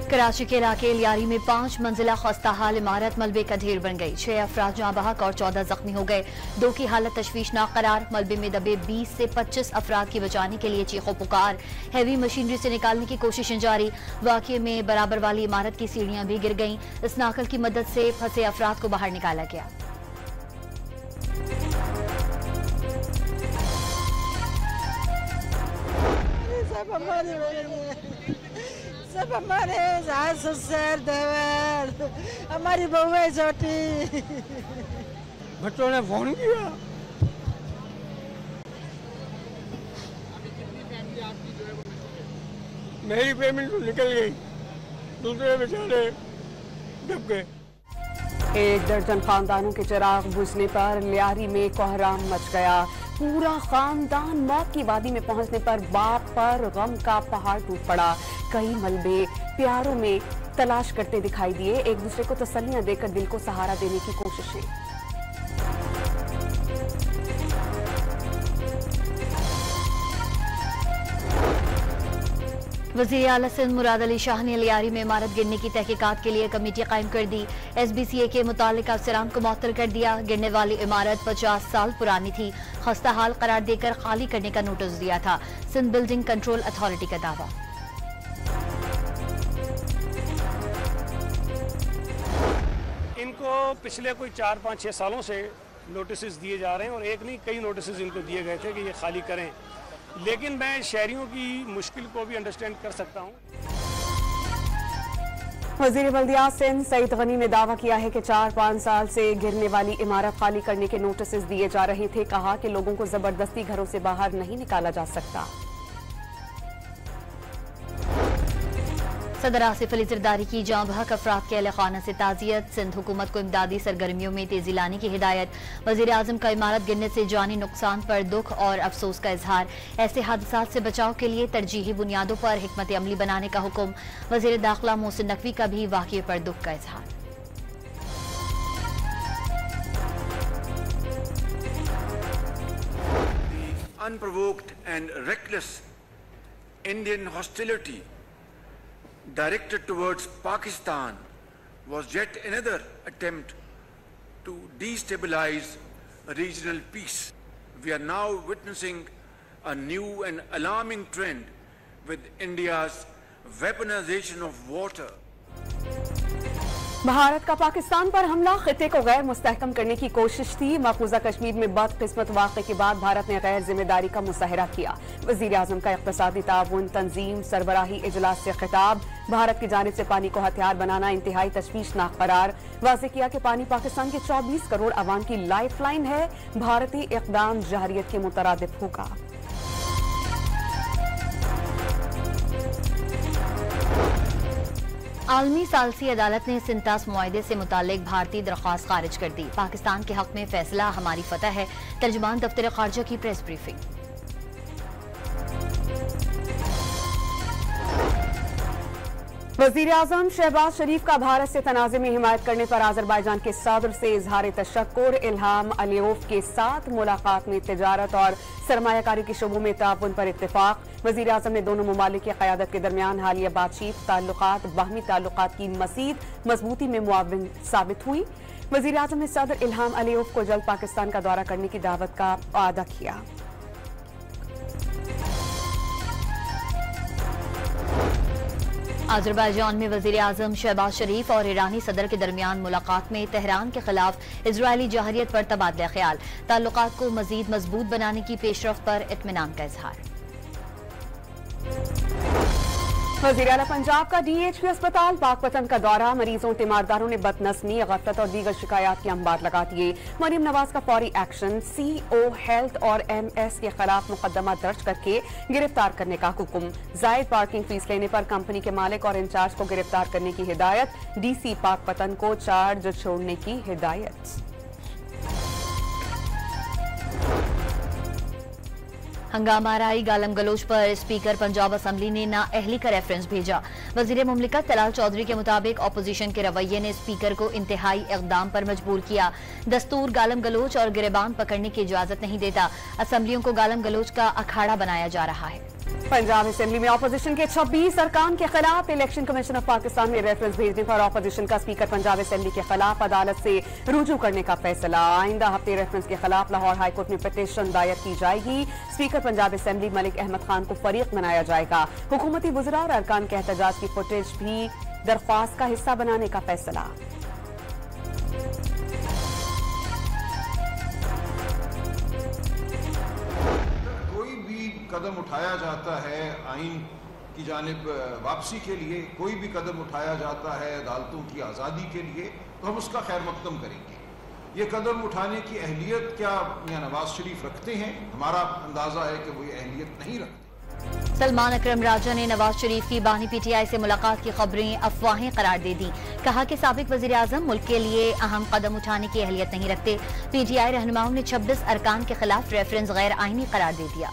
कराची के इलाके लियारी में 5 मंजिला खस्ताहाल इमारत मलबे का ढेर बन गई। 6 अफराद जहाँ बहक और 14 जख्मी हो गए। 2 की हालत तशवीशनाक करार। मलबे में दबे 20 से 25 अफराद की बचाने के लिए चीखो पुकार। हैवी मशीनरी से निकालने की कोशिशें जारी। वाकये में बराबर वाली इमारत की सीढ़ियां भी गिर गईं। इस नाकल की मदद से फंसे अफराद को बाहर निकाला गया। सब हमारे ससुर देवर हमारी बहू है छोटी। बच्चों ने फोन किया। मेरी पेमेंट तो निकल गई, दूसरे बेचारे डूब गए। 1 दर्जन खानदानों के चिराग बुझने पर लियारी में कोहराम मच गया। पूरा खानदान मौत की वादी में पहुंचने पर बाप पर गम का पहाड़ टूट पड़ा। कई मलबे प्यारों में तलाश करते दिखाई दिए। एक दूसरे को तसल्लियां देकर दिल को सहारा देने की कोशिशें। वज़ीर आला सिंध मुराद अली शाह ने लियारी में इमारत गिरने की तहकीकात के लिए कमेटी कायम कर दी। SBCA के मुतालिक अफसरान को मुअत्तल कर दिया। गिरने वाली इमारत 50 साल पुरानी थी। खस्ताहाल करार देकर खाली करने का नोटिस दिया था। सिंध बिल्डिंग कंट्रोल अथॉरिटी का दावा। इनको पिछले कोई 4, 5, 6 सालों से नोटिस दिए जा रहे हैं और एक नहीं कई नोटिस इनको दिए गए थे कि ये खाली करें, लेकिन मैं शहरियों की मुश्किल को भी अंडरस्टैंड कर सकता हूँ। वज़ीर बल्दियात सिंध सईद गनी ने दावा किया है कि 4-5 साल से गिरने वाली इमारत खाली करने के नोटिस दिए जा रहे थे। कहा कि लोगों को जबरदस्ती घरों से बाहर नहीं निकाला जा सकता। सदर आसिफ अली जरदारी की जाँ बहक अफराद के अहले खाना से ताज़ियत। सिंध हुकूमत को इमदादी सरगर्मियों में तेजी लाने की हिदायत। वज़ीर आज़म का इमारत गिरने से जानी नुकसान पर दुख और अफसोस का इजहार। ऐसे हादसात से बचाव के लिए तरजीही बुनियादों पर हिकमत अमली बनाने का हुक्म। वज़ीर दाखिला मोहसिन नकवी का भी वाक़ये पर दुख का इजहार। Unprovoked and reckless Indian hostility directed towards Pakistan was yet another attempt to destabilize regional peace. We are now witnessing a new and alarming trend with India's weaponization of water. Bharat का पाकिस्तान पर हमला खिते को गैर मुस्तहकम करने की कोशिश थी। मकबूजा कश्मीर में बदकिस्मत वाक़े के बाद भारत ने गैर जिम्मेदारी का मुजाहरा किया। वज़ीर आज़म का इक़्तिसादी ताउन तंजीम सरबराही इजलास से खिताब। भारत की जानिब से पानी को हथियार बनाना इंतहाई तशवीशनाक करार। वाज़ेह किया कि पानी पाकिस्तान के 24 करोड़ अवाम की लाइफ लाइन है। भारतीय इक़दाम जहरियत के मुतरादिफ होगा। आलमी सालसी अदालत ने सिंतास मुआहदे से मुतालिक भारतीय दरख्वास्त खारिज कर दी। पाकिस्तान के हक में फैसला हमारी फतह है। तर्जुमान दफ्तर खारजा की प्रेस ब्रीफिंग। वज़ीर आज़म शहबाज शरीफ का भारत से तनाज़े में हिमायत करने पर आज़रबाईजान के सदर से इजहार तशक्कुर। इल्हाम अलियोव के साथ मुलाकात में तिजारत और सरमायाकारी के शोबों में ताउन पर इत्तेफाक। वज़ीर आज़म ने दोनों ममालिक की क़यादत के दरमियान हालिया बातचीत ताल्लुकात बाहमी ताल्लुकात की मज़ीद मजबूती में मुआविन साबित हुई। वज़ीर आज़म ने सदर इल्हाम अलियोव को जल्द पाकिस्तान का दौरा करने की दावत का वादा किया। अज़रबैजान में वज़ीर आज़म शहबाज शरीफ और ईरानी सदर के दरमियान मुलाकात में तेहरान के खिलाफ इजरायली जहरियत पर तबादला ख्याल। ताल्लुकात को मजीद मजबूत बनाने की पेशरफ्त पर इत्मीनान का इजहार। वज़ीर आला पंजाब का DHP अस्पताल पाकपतन का दौरा। मरीजों तीमारदारों ने बदनस्मी गफलत और दीगर शिकायत के अंबार लगा दिए। मरीम नवाज का फौरी एक्शन। CO हेल्थ और MS के खिलाफ मुकदमा दर्ज करके गिरफ्तार करने का हुक्म। जायद पार्किंग फीस लेने पर कंपनी के मालिक और इंचार्ज को गिरफ्तार करने की हिदायत। DC पाकपतन को चार्ज छोड़ने की हिदायत। हंगामा राई गालम गलोच पर स्पीकर पंजाब असम्बली ने नाअहली का रेफरेंस भेजा। वजीर मुमलिकत तलाल चौधरी के मुताबिक अपोजिशन के रवैये ने स्पीकर को इंतहाई इक़दाम पर मजबूर किया। दस्तूर गालम गलोच और गिरेबान पकड़ने की इजाजत नहीं देता। असम्बलियों को गालम गलोच का अखाड़ा बनाया जा रहा है। पंजाब असेंबली में ऑपोजिशन के 26 अरकान के खिलाफ इलेक्शन कमीशन ऑफ पाकिस्तान में रेफरेंस भेजने पर ऑपोजिशन का स्पीकर पंजाब असेंबली के खिलाफ अदालत से रुजू करने का फैसला। आइंदा हफ्ते रेफरेंस के खिलाफ लाहौर हाईकोर्ट में पिटीशन दायर की जाएगी। स्पीकर पंजाब असेंबली मलिक अहमद खान को फरीक बनाया जाएगा। हुकूमती वुज़रा और अरकान के एहतजाज की फुटेज भी दरख्वास्त का हिस्सा बनाने का फैसला। कदम उठाया जाता है आइन की जानिब वापसी के लिए, कोई भी कदम उठाया जाता है अदालतों की आज़ादी के लिए, तो हम उसका खैर मकदम करेंगे। ये कदम उठाने की अहलियत क्या मियां नवाज शरीफ रखते हैं? हमारा अंदाज़ा है कि वो ये अहलियत नहीं रखते। सलमान अकरम राजा ने नवाज शरीफ की बानी पीटीआई से मुलाकात की खबरें अफवाहें करार दे दी। कहा कि साबिक वजीर आजम मुल्क के लिए अहम कदम उठाने की अहलियत नहीं रखते। पीटीआई रहनुमाओं ने 26 अरकान के खिलाफ रेफरेंस गैर आईनी करार दे दिया।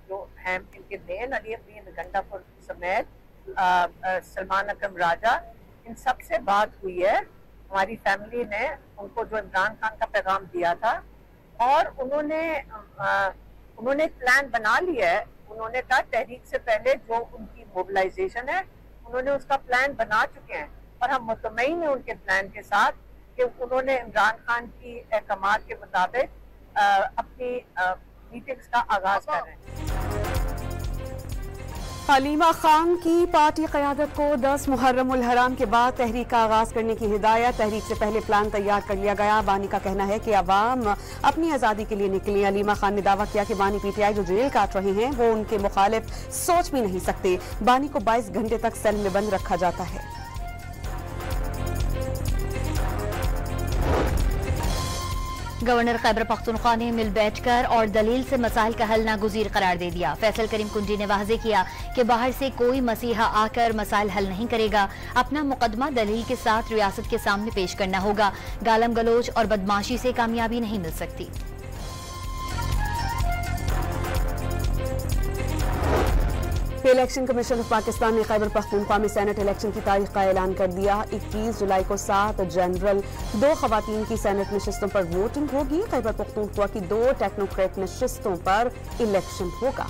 जो हैं इनके मेन अली गंडापुर समेत सलमान अकरम राजा, इन सब से बात हुई है। हमारी फैमिली ने उनको जो इमरान खान का पैगाम दिया था और उन्होंने प्लान बना लिया है। उन्होंने कहा तहरीक से पहले जो उनकी मोबिलाइजेशन है उन्होंने उसका प्लान बना चुके हैं और हम मुतमईन हैं उनके प्लान के साथ कि उन्होंने इमरान खान की अहकामात के मुताबिक अपनी मीटिंग्स का आगाज कर रहे हैं। हलीमा खान की पार्टी क़यादत को 10 मुहर्रम उल हराम के बाद तहरीक का आगाज करने की हिदायत। तहरीक से पहले प्लान तैयार कर लिया गया। बानी का कहना है कि अवाम अपनी आज़ादी के लिए निकली। हलीमा खान ने दावा किया कि बानी पीटीआई जो जेल काट रहे हैं वो उनके मुखालिफ सोच भी नहीं सकते। बानी को 22 घंटे तक सेल में बंद रखा जाता है। गवर्नर खैबर पख्तूनख्वा ने मिल बैठकर और दलील से मसाइल का हल नागुज़ीर करार दे दिया। फैसल करीम कुंडी ने वाज़े किया कि बाहर से कोई मसीहा आकर मसाइल हल नहीं करेगा। अपना मुकदमा दलील के साथ रियासत के सामने पेश करना होगा। गालम गलोच और बदमाशी से कामयाबी नहीं मिल सकती। इलेक्शन कमीशन ऑफ पाकिस्तान ने खैबर पख्तूनख्वा में सेनेट इलेक्शन की तारीख का ऐलान कर दिया। 21 जुलाई को 7 जनरल 2 खवातीन की सेनेट नशिस्तों पर वोटिंग होगी। खैबर पख्तूनख्वा की 2 टेक्नोक्रेट नशिस्तों पर इलेक्शन होगा।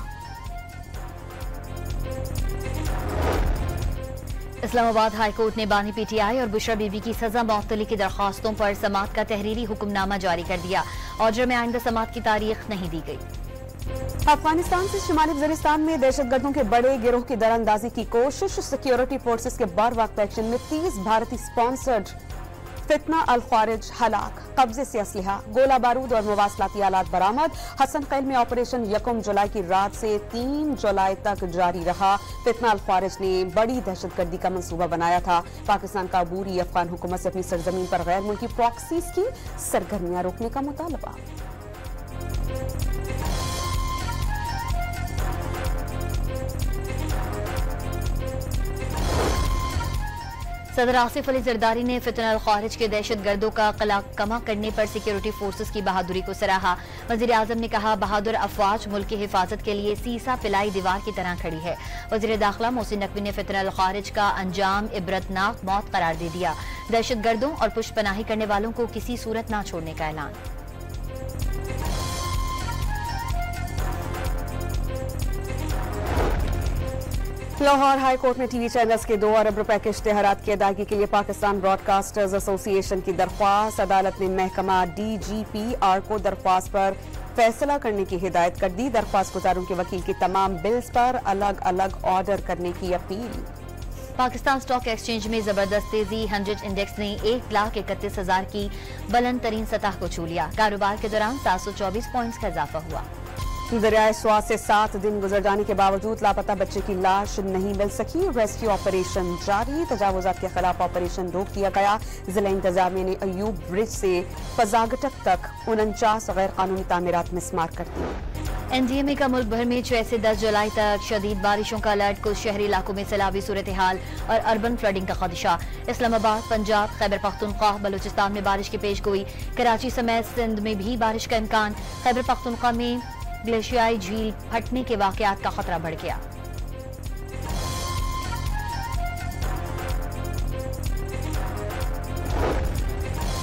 इस्लामाबाद हाई कोर्ट ने बानी पीटीआई और बुशरा बीबी की सजा मुअत्तली की दरख्वास्तों पर समाअत का तहरीरी हुक्मनामा जारी कर दिया। ऑर्डर में आइंदा समाअत की तारीख नहीं दी गई। अफगानिस्तान से शुमाली वज़ीरिस्तान में दहशतगर्दों के बड़े गिरोह की दरअंदाजी की कोशिश। सिक्योरिटी फोर्सेस के बर वक्त एक्शन में 30 भारतीय स्पॉन्सर्ड फितना अल ख्वारिज हलाक। कब्जे से असलहा, गोला बारूद और मुवासलाती आलात बरामद। हसन कैल में ऑपरेशन 1 जुलाई की रात से 3 जुलाई तक जारी रहा। फितना अल ख्वारिज ने बड़ी दहशतगर्दी का मंसूबा बनाया था। पाकिस्तान का अबूरी अफगान हुकूमत से अपनी सरजमीन पर गैर मुल्की प्रॉक्सीज की सरगर्मियां रोकने का मुतालबा। सदर आसिफ अली जरदारी ने फितना अल ख्वारिज के दहशतगर्दों का कमा करने पर सिक्योरिटी फोर्सेस की बहादुरी को सराहा। वजीर आजम ने कहा बहादुर अफवाज मुल्क की हिफाजत के लिए सीसा पिलाई दीवार की तरह खड़ी है। वजीर दाखिला मोहसिन नकवी ने फितना अल ख्वारिज का अंजाम इबरतनाक मौत करार दे दिया। दहशतगर्दों और पुष्पनाही करने वालों को किसी सूरत न छोड़ने का ऐलान। लाहौर हाई कोर्ट में टीवी चैनल्स के 2 अरब रुपए के इश्तेहारात की अदायगी के लिए पाकिस्तान ब्रॉडकास्टर्स एसोसिएशन की दरख्वास्त। अदालत ने महकमा DGPR को दरख्वास्त पर फैसला करने की हिदायत कर दी। दरख्वास्त गुजारों के वकील की तमाम बिल्स पर अलग अलग ऑर्डर करने की अपील। पाकिस्तान स्टॉक एक्सचेंज में जबरदस्त तेजी। 100 इंडेक्स ने 1,31,000 की बुलंद तरीन सतह को छू लिया। कारोबार के दौरान 724 पॉइंट्स का इजाफा हुआ। दरियाए स्वात से 7 दिन गुजर जाने के बावजूद लापता बच्चे की लाश नहीं मिल सकी। रेस्क्यू ऑपरेशन जारी। तजावुजात के खिलाफ ऑपरेशन रोक दिया गया। जिला इंतजामिया ने अयूब ब्रिज से फजागटक तक 49 गैर कानूनी तामीरात मिसमार कर दी। NDMA का मुल्क भर में 6 से 10 जुलाई तक शदीद बारिशों का अलर्ट। कुछ शहरी इलाकों में सैलाबी सूरत हाल और अर्बन फ्लडिंग का खदशा। इस्लामाबाद, पंजाब, खैबर पख्तूनख्वा, बलूचिस्तान में बारिश की पेशगोई। कराची समेत सिंध में भी बारिश का इम्कान। खैबर पख्तूनख्वा में ग्लेशियाई झील फटने के वाकयात का खतरा बढ़ गया।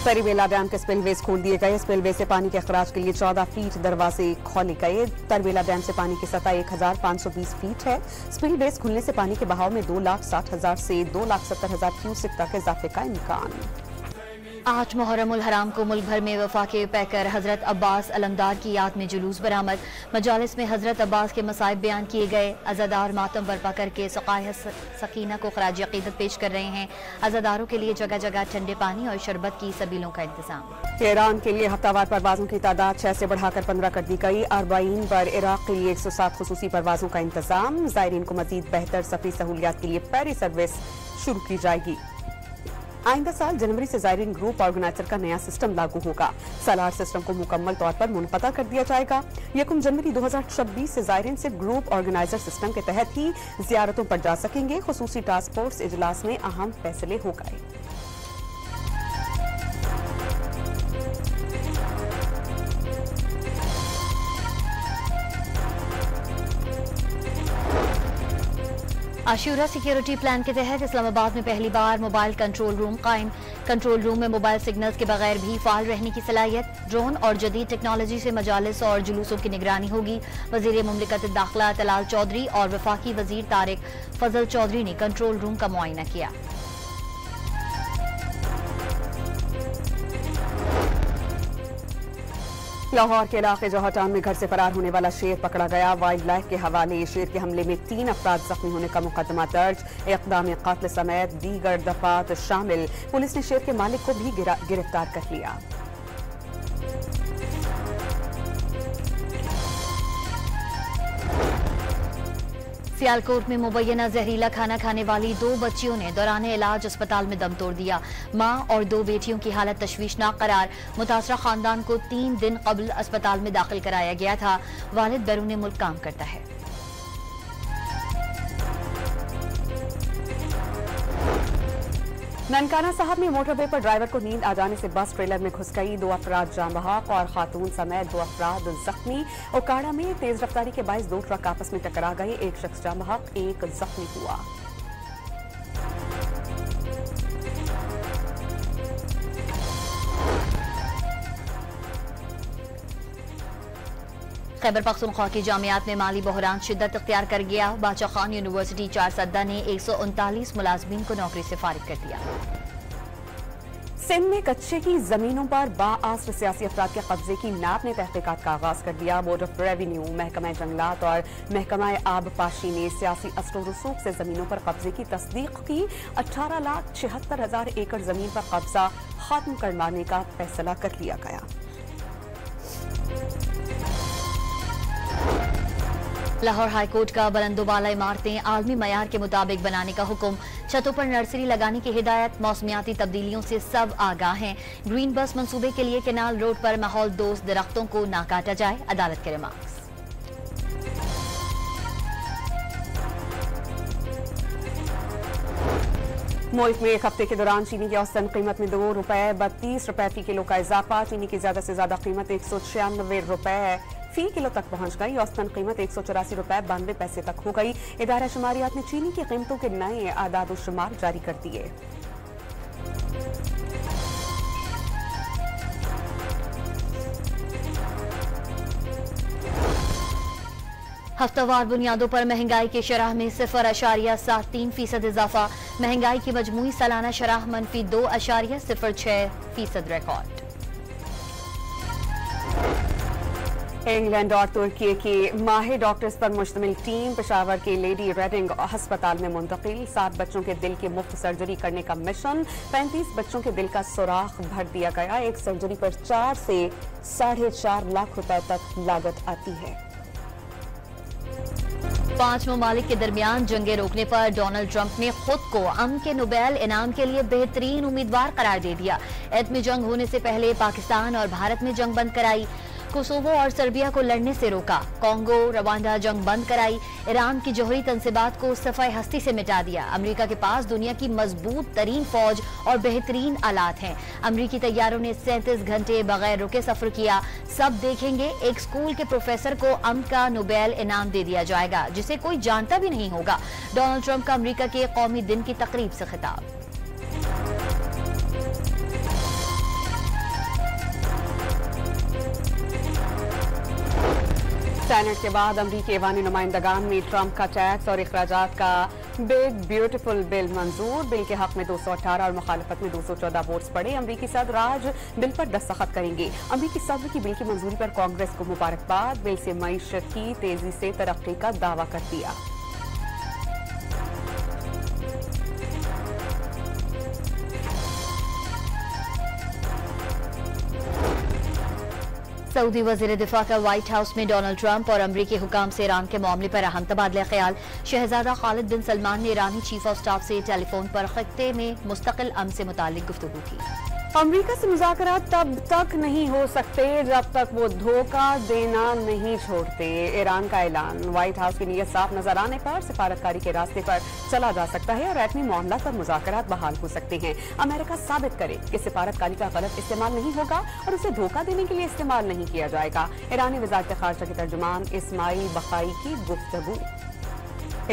तरबेला डैम के स्पिलवेज खोल दिए गए। स्पिलवे से पानी के अखराज के लिए 14 फीट दरवाजे खोले गए। तरबेला डैम से पानी की सतह 1520 फीट है। स्पिलवेज खुलने से पानी के बहाव में 2,60,000 से 2,70,000 क्यूसेक तक इजाफे का इम्कान। 8 मुहर्रम उल हराम को मुल्क भर में वफाके पैकर हजरत अब्बास अलमदार की याद में जुलूस बरामद। मजालिस में हजरत अब्बास के मसाइब बयान किए गए। अज़ादार मातम बर्पा करके सकाया सकीना को खराज अकीदत पेश कर रहे हैं। अज़ादारों के लिए जगह जगह ठंडे पानी और शरबत की सबीलों का इंतजाम। ईरान के लिए हफ्तावार परवाजों की तादाद 6 से बढ़ाकर 15 कर दी गई। अरबाइन पर इराक के लिए 107 खुसूसी परवाजों का इंतजाम। ज़ायरीन को मजीद बेहतर सफरी सहूलियात के लिए फेरी सर्विस शुरू की जाएगी। आइंदा साल जनवरी से ज़ायरीन ग्रुप ऑर्गेनाइजर का नया सिस्टम लागू होगा। सालार सिस्टम को मुकम्मल तौर पर मुनक़ता कर दिया जाएगा। 1 जनवरी 2026 से ज़ायरीन सिर्फ ग्रुप ऑर्गेनाइजर सिस्टम के तहत ही ज़ियारतों पर जा सकेंगे। खुसूसी टास्क फोर्स इजलास में अहम फैसले हो गए। आशूरा सिक्योरिटी प्लान के तहत इस्लामाबाद में पहली बार मोबाइल कंट्रोल रूम कायम। कंट्रोल रूम में मोबाइल सिग्नल्स के बगैर भी फाल रहने की सलाहियत। ड्रोन और जदीद टेक्नोलॉजी से मजालिस और जुलूसों की निगरानी होगी। वजीर मुमलिकत दाखिला तलाल चौधरी और वफाकी वजीर तारिक फजल चौधरी ने कंट्रोल रूम का मुआयना किया। लाहौर के इलाके जौहर टाउन में घर से फरार होने वाला शेर पकड़ा गया। वाइल्ड लाइफ के हवाले शेर के हमले में 3 अफराद जख्मी होने का मुकदमा दर्ज। इक़दाम क़त्ल समेत दीगर दफात शामिल। पुलिस ने शेर के मालिक को भी गिरफ्तार कर लिया। सियालकोट में मुबैना जहरीला खाना खाने वाली 2 बच्चियों ने दौरान इलाज अस्पताल में दम तोड़ दिया। मां और 2 बेटियों की हालत तशवीशनाक करार। मुतासरा खानदान को 3 दिन कबल अस्पताल में दाखिल कराया गया था। वालिद बैरून मुल्क काम करता है। ननकाना साहब में मोटरवे पर ड्राइवर को नींद आ जाने से बस ट्रेलर में घुस गई। 2 अफराद जान बहक और खातून समेत 2 अफराद जख्मी। ओकाड़ा में तेज रफ्तारी के बाइस 2 ट्रक आपस में टकरा गए। 1 शख्स जान बहक, 1 जख्मी हुआ। खैबर पख्तूनख्वा की जामियात में माली बहरान शिद्दत इख्तियार कर गया। बादशाह खान यूनिवर्सिटी 4 सद्दा ने 139 मुलाजमीन को नौकरी से फारिग कर दिया। सिंध में कच्चे की जमीनों पर बाआसर सियासी अफराद के कब्जे की नाप ने तहकीकात का आगाज कर दिया। बोर्ड ऑफ रेवेन्यू, महकमा जंगलात और महकमा आबपाशी ने सियासी असर रसूख से जमीनों पर कब्जे की तस्दीक की। 18,76,000 एकड़ जमीन पर कब्जा खत्म करवाने का फैसला कर लिया गया। लाहौर हाईकोर्ट का बुलंदोबाला इमारतें आलमी मयार के मुताबिक बनाने का हुक्म। छतों पर नर्सरी लगाने की हिदायत। मौसमियाती तब्दीलियों से सब आगाह हैं। ग्रीन बस मंसूबे के लिए केनाल रोड पर माहौल दोस्त दरख्तों को ना काटा जाए, अदालत के रिमार्क्स। मुल्क में एक हफ्ते के दौरान चीनी की औसतन कीमत में ₹2.32 फी किलो का इजाफा। चीनी की ज्यादा से ज्यादा कीमत ₹196 फी किलो तक पहुंच गई। औसतन कीमत ₹184.92 तक हो गई। इदारा शुमारियात ने चीनी की कीमतों के नए आदाद शुमार जारी कर दिए। हफ्तावार बुनियादों पर महंगाई की शरह में 0.73% इजाफा। महंगाई की मजमूई सालाना शरह -2.06% रिकॉर्ड। इंग्लैंड और तुर्की की माहिर डॉक्टर्स पर मुश्तमिल टीम पेशावर के लेडी रेडिंग अस्पताल में मुंतकिल। 7 बच्चों के दिल की मुफ्त सर्जरी करने का मिशन। 35 बच्चों के दिल का सुराख भर दिया गया। एक सर्जरी पर 4 से 4.5 लाख रुपए तक लागत आती है। 5 ममालिक के दरमियान जंगे रोकने पर डोनाल्ड ट्रंप ने खुद को अमन के नोबेल इनाम के लिए बेहतरीन उम्मीदवार करार दे दिया। एटमी जंग होने से पहले पाकिस्तान और भारत में जंग बंद कराई। कोसोवो और सर्बिया को लड़ने से रोका। कांगो रवांडा जंग बंद कराई। ईरान की जौहरी तंसीबात को सफाई हस्ती से मिटा दिया। अमेरिका के पास दुनिया की मजबूत तरीन फौज और बेहतरीन आलात हैं। अमेरिकी तैयारों ने 37 घंटे बगैर रुके सफर किया। सब देखेंगे। एक स्कूल के प्रोफेसर को अमन का नोबेल इनाम दे दिया जाएगा, जिसे कोई जानता भी नहीं होगा। डोनाल्ड ट्रंप का अमेरिका के कौमी दिन की तकरीब से खिताब। सेनेट के बाद अमरीकी ऐवानी नुमाइंदगान में ट्रंप का टैक्स और अखराजात का बिग ब्यूटीफुल बिल मंजूर। बिल के हक में 218 और मुखालफत में 214 वोट्स पड़े। अमरीकी सदर आज बिल पर दस्तखत करेंगे। अमरीकी सदर की बिल की मंजूरी पर कांग्रेस को मुबारकबाद। बिल से मईशत की तेजी से तरक्की का दावा कर दिया। सऊदी वज़ीर दिफा का व्हाइट हाउस में डोनाल्ड ट्रंप और अमरीकी हुकाम से ईरान के मामले पर अहम तबादला ख्याल। शहजादा खालिद बिन सलमान ने ईरानी चीफ ऑफ स्टाफ से टेलीफोन पर खित्ते में मुस्तकिल अमन से मुतालिक गुफ्तगू की। अमरीका से मुज़ाकरात तब तक नहीं हो सकते जब तक वो धोखा देना नहीं छोड़ते। ईरान का ऐलान। व्हाइट हाउस की नीयत साफ नजर आने पर सिफारतकारी के रास्ते पर चला जा सकता है और एटमी मामला पर मुज़ाकरात बहाल हो सकते हैं। अमेरिका साबित करे कि सिफारतकारी का गलत इस्तेमाल नहीं होगा और उसे धोखा देने के लिए इस्तेमाल नहीं किया जाएगा। ईरानी वज़ारत ख़ारजा के तर्जुमान इस्माइल बखाई की गुफ्तगू।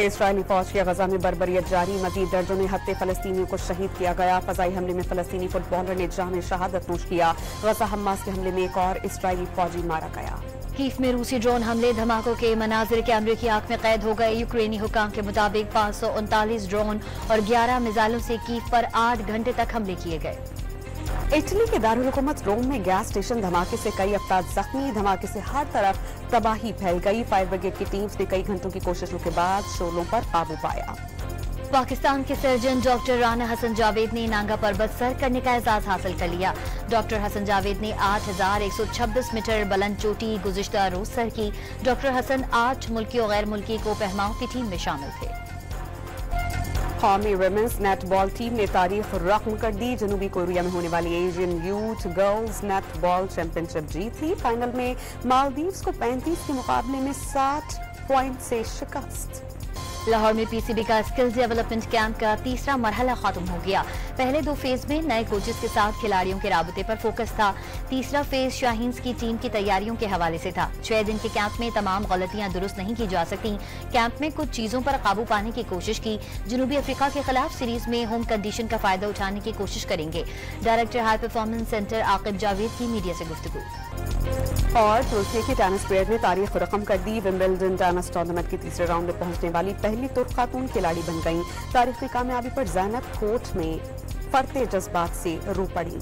इस्राएली फौज की गजा में बर्बरियत जारी। मजीद दर्जनों हत्ते फलस्तीनियों को शहीद किया गया। फजाई हमले में फलस्तीनी फुटबॉलर ने जान शहादत नोश किया। गजा हमास के हमले में एक और इस्राएली फौजी मारा गया। कीव में रूसी ड्रोन हमले धमाकों के मनाजिर कैमरे की आंख में कैद हो गए। यूक्रेनी हुकाम के मुताबिक 539 ड्रोन और 11 मिसाइलों से कीव पर 8 घंटे तक हमले किए गए। इटली के दारुल हुकूमत रोम में गैस स्टेशन धमाके से कई अफराद जख्मी। धमाके से हर तरफ तबाही फैल गई। फायर ब्रिगेड की टीम्स ने कई घंटों की कोशिशों के बाद शोलों पर काबू पाया। पाकिस्तान के सर्जन डॉक्टर राना हसन जावेद ने नांगा पर्वत सर करने का एजाज हासिल कर लिया। डॉक्टर हसन जावेद ने 8,126 मीटर बुलंद चोटी गुज़िश्ता रोज सर की। डॉक्टर हसन 8 मुल्की और गैर मुल्की कोपहमाओं की टीम में शामिल थे। कौमी वुमेन्स नेटबॉल टीम ने तारीख रकम कर दी। जनूबी कोरिया में होने वाली Asian youth girls netball championship जीती। फाइनल में मालदीव्स को 35 के मुकाबले में 60 पॉइंट से शिकस्त। लाहौर में पीसीबी का स्किल्स डेवलपमेंट कैंप का तीसरा मरहला खत्म हो गया। पहले 2 फेज में नए कोचेस के साथ खिलाड़ियों के राबते पर फोकस था। तीसरा फेज शाहीन्स की टीम की तैयारियों के हवाले से था। 6 दिन के कैंप में तमाम गलतियां दुरुस्त नहीं की जा सकती। कैंप में कुछ चीजों पर काबू पाने की कोशिश की। जनूबी अफ्रीका के खिलाफ सीरीज में होम कंडीशन का फायदा उठाने की कोशिश करेंगे। Director high performance centre Aqib Javed की मीडिया से गुफ्तगू। और तुर्की की टेनिस प्लेयर ने तारीख रकम कर दी। विंबलडन टेनिस टूर्नामेंट के तीसरे राउंड में पहुंचने वाली पहली तुर्क खातून खिलाड़ी बन गईं। तारीखी कामयाबी पर ज़ैनब कोर्ट में फरते जज्बात से रू पड़ी।